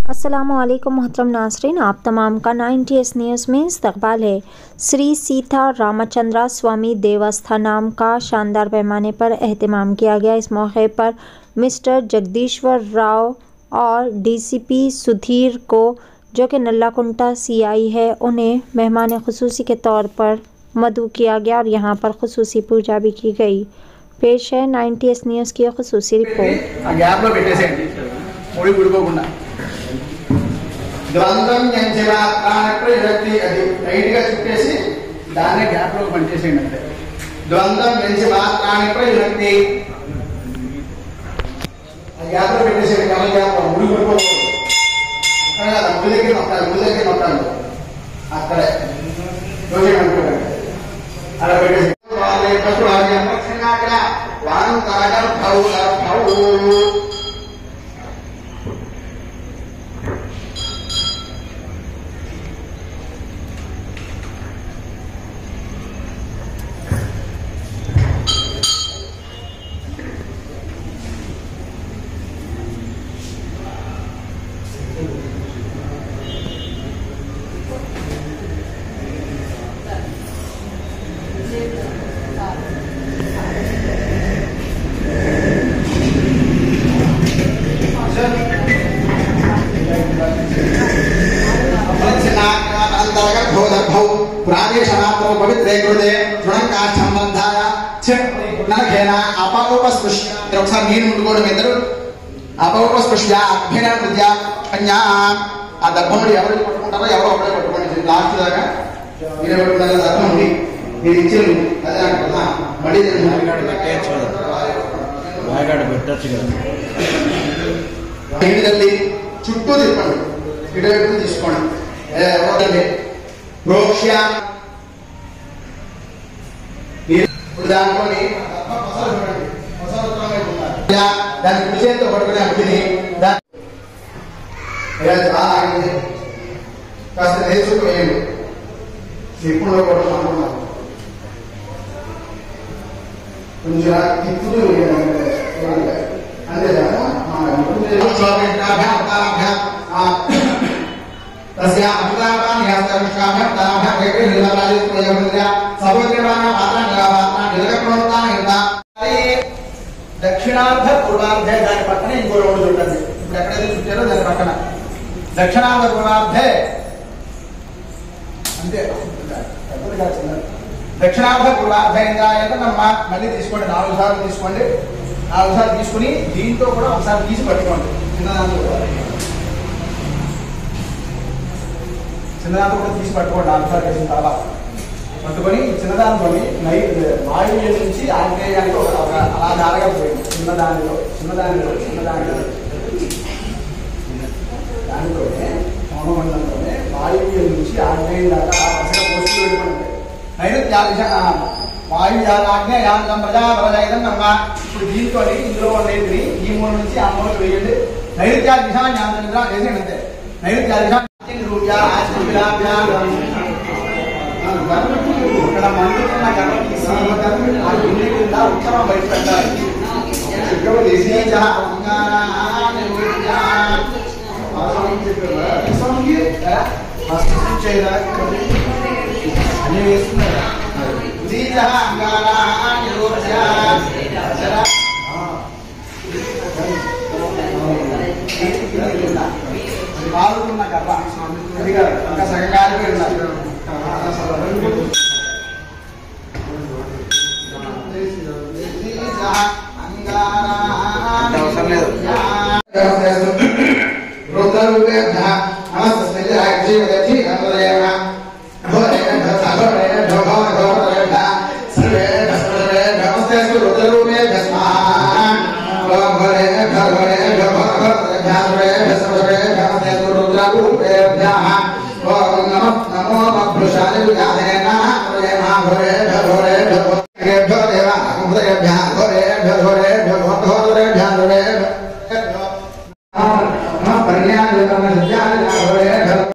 अस्सलामुअलैकुम मोहतरम नाज़रीन, आप तमाम का 90s न्यूज़ में इस्तकबाल है। श्री सीता रामचंद्रा स्वामी देवस्थानम का शानदार पैमाने पर एहतमाम किया गया। इस मौके पर मिस्टर जगदीश्वर राव और डीसीपी सुधीर को, जो कि नल्लाकुंटा सीआई है, उन्हें मेहमान खुसूसी के तौर पर मदऊ किया गया और यहाँ पर खुसूसी पूजा भी की गई। पेश है 90s न्यूज़ की खुसूसी रिपोर्ट। ద్వంద్వం యంజవా కానట్టు విరక్తి అది రైట్ గా చుట్టేసి దాన్ని గ్యాప్ లో పనిచేసేయండి అంటే ద్వంద్వం యంజవా కానట్టు విరక్తి ఆ గ్యాప్ లో పెట్టేసేయండి కమల గ్యాప్ ముడి పడిపోకూడదు అక్కడ కదా ముడి దగ్గర నొక్కాలి అక్కడే రోజు అనుకోండి అలా పెట్టేసి వాళ్ళ యొక్క అక్కడ వారం తరగం पवित्र संबंधाय अपौपस्पृश्य मीन अपौपस्पृश्य अभ्यन विद्या कन्या आ दर्भमुడి ఎవరు పట్టుకుంటారో ఎవరో ఒకడే పట్టుకోండి లాస్ట్ దాకా మీరే పట్టుకున్నారు దర్భముడి మీరు ఇచ్చారు అదే అంటున్నా మళ్ళీ పెట్టచ్చు కదా నీళ్ళಲ್ಲಿ చుట్టూ తిప్పండి ఇటువైపు తీసుకోండి ఎవరండి ప్రోక్ష్య దాంట్లోని దాని విజయంతో పడుకునే అగ్ని కాస్త నేర్చుకోయండి ఇప్పుడు కూడా అనుకున్నాను కొంచెం తిప్పుతూ అంతేదా దక్షిణార్ధ పూర్వార్ధే దాని పక్కన ఇంకో రోడ్డు చూడండి. ఇప్పుడు ఎక్కడైతే చుట్టారో దాని పక్కన దక్షిణార్ధ పూర్వార్ధే అంతే దక్షిణార్ధ పూర్వార్ధ నమ్మ మళ్ళీ తీసుకోండి 4 సార్లు తీసుకోండి. 4 సార్లు తీసుకుని దీంతో కూడా ఒకసారి తీసి పట్టుకోండి. చిన్నదాంతో కూడా తీసి పట్టుకోండి. 4 సార్లు వేసిన తర్వాత పట్టుకొని చిన్నదాంతో వాయువ్యం నుంచి ఆగ్నేయానికి అలా దారగా పోయింది. దానితోనే పౌనమండలంతోనే వాయువ్యం నుంచి ఆగ్నేయం దాకా పోస్టులు వెళ్ళిపోయింది. నైరుత్యాదిశ వాయువ్యాగ్నేయాం ప్రజాపరజాయితం నమ్మ. ఇప్పుడు దీంతో ఇందులో నేతిని ఈ మూల నుంచి ఆ మూలకు వేయండి. నైరుత్యాదిశ జ్ఞానంగా వేసేయండి అంతే. నైరుత్యాదిశ ఇక్కడ మండుతున్న గర్భం తీసి ఆ గిన్నె కింద ఉత్తరం బయట పెట్టాలి. అన్ని వేస్తున్నారు. కాలుతున్న గర్భ ఇంకా సగం కాలిపోయి ఉన్నారు.